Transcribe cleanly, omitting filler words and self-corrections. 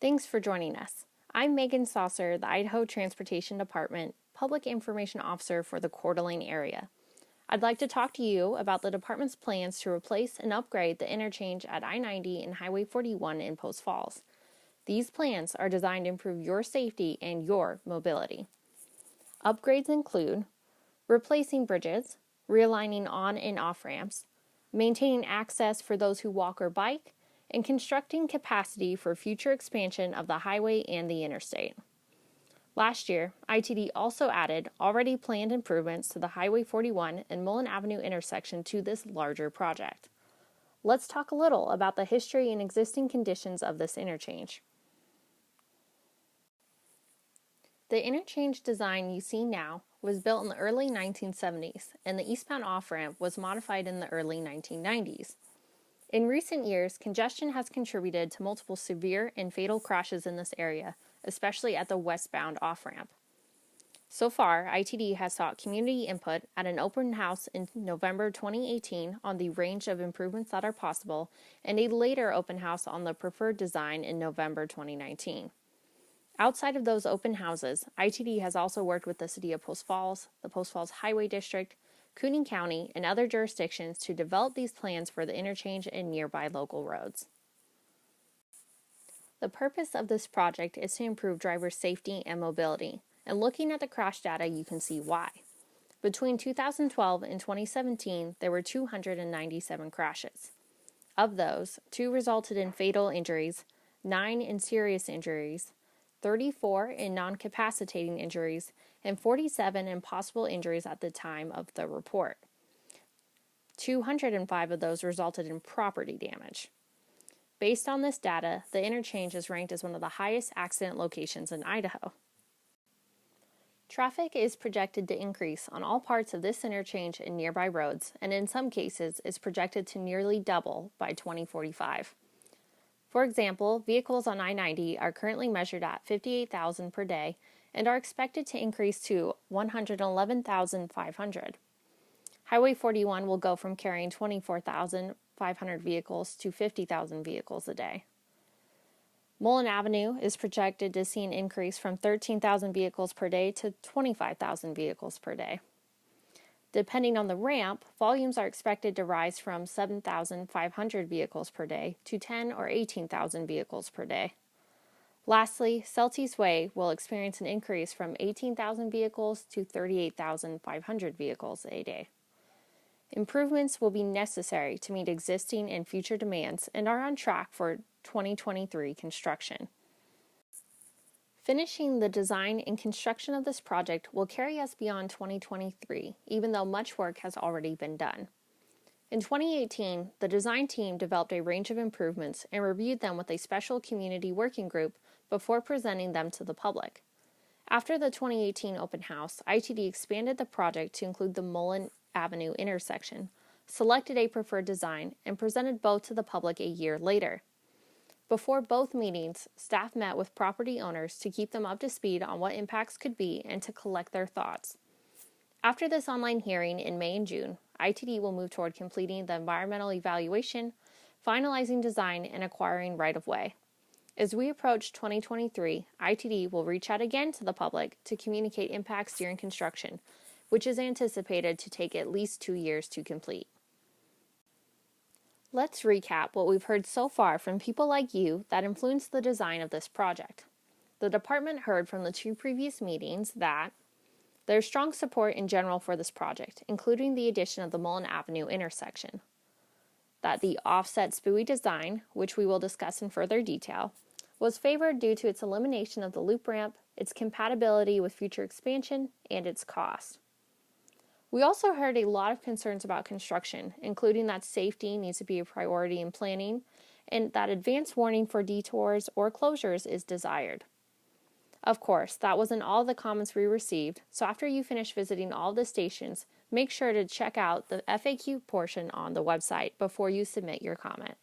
Thanks for joining us. I'm Megan Saucer, the Idaho Transportation Department Public Information Officer for the Coeur d'Alene area. I'd like to talk to you about the department's plans to replace and upgrade the interchange at I-90 and Highway 41 in Post Falls. These plans are designed to improve your safety and your mobility. Upgrades include replacing bridges, realigning on and off ramps, maintaining access for those who walk or bike, and constructing capacity for future expansion of the highway and the interstate. Last year, ITD also added already planned improvements to the Highway 41 and Mullen Avenue intersection to this larger project. Let's talk a little about the history and existing conditions of this interchange. The interchange design you see now was built in the early 1970s, and the eastbound off-ramp was modified in the early 1990s. In recent years, congestion has contributed to multiple severe and fatal crashes in this area, especially at the westbound off-ramp. So far, ITD has sought community input at an open house in November 2018 on the range of improvements that are possible, and a later open house on the preferred design in November 2019. Outside of those open houses, ITD has also worked with the City of Post Falls, the Post Falls Highway District, Cooney County, and other jurisdictions to develop these plans for the interchange and nearby local roads. The purpose of this project is to improve driver safety and mobility, and looking at the crash data, you can see why. Between 2012 and 2017, there were 297 crashes. Of those, 2 resulted in fatal injuries, 9 in serious injuries, 34 in non-capacitating injuries, and 47 in possible injuries at the time of the report. 205 of those resulted in property damage. Based on this data, the interchange is ranked as one of the highest accident locations in Idaho. Traffic is projected to increase on all parts of this interchange and nearby roads, and in some cases is projected to nearly double by 2045. For example, vehicles on I-90 are currently measured at 58,000 per day and are expected to increase to 111,500. Highway 41 will go from carrying 24,500 vehicles to 50,000 vehicles a day. Mullen Avenue is projected to see an increase from 13,000 vehicles per day to 25,000 vehicles per day. Depending on the ramp, volumes are expected to rise from 7,500 vehicles per day to 10 or 18,000 vehicles per day. Lastly, Celtice Way will experience an increase from 18,000 vehicles to 38,500 vehicles a day. Improvements will be necessary to meet existing and future demands and are on track for 2023 construction. Finishing the design and construction of this project will carry us beyond 2023, even though much work has already been done. In 2018, the design team developed a range of improvements and reviewed them with a special community working group before presenting them to the public. After the 2018 open house, ITD expanded the project to include the Mullen Avenue intersection, selected a preferred design, and presented both to the public a year later. Before both meetings, staff met with property owners to keep them up to speed on what impacts could be and to collect their thoughts. After this online hearing in May and June, ITD will move toward completing the environmental evaluation, finalizing design, and acquiring right-of-way. As we approach 2023, ITD will reach out again to the public to communicate impacts during construction, which is anticipated to take at least 2 years to complete. Let's recap what we've heard so far from people like you that influenced the design of this project. The department heard from the 2 previous meetings that there's strong support in general for this project, including the addition of the Mullen Avenue intersection. That the offset spooey design, which we will discuss in further detail, was favored due to its elimination of the loop ramp, its compatibility with future expansion, and its cost. We also heard a lot of concerns about construction, including that safety needs to be a priority in planning, and that advance warning for detours or closures is desired. Of course, that wasn't all the comments we received, so after you finish visiting all the stations, make sure to check out the FAQ portion on the website before you submit your comment.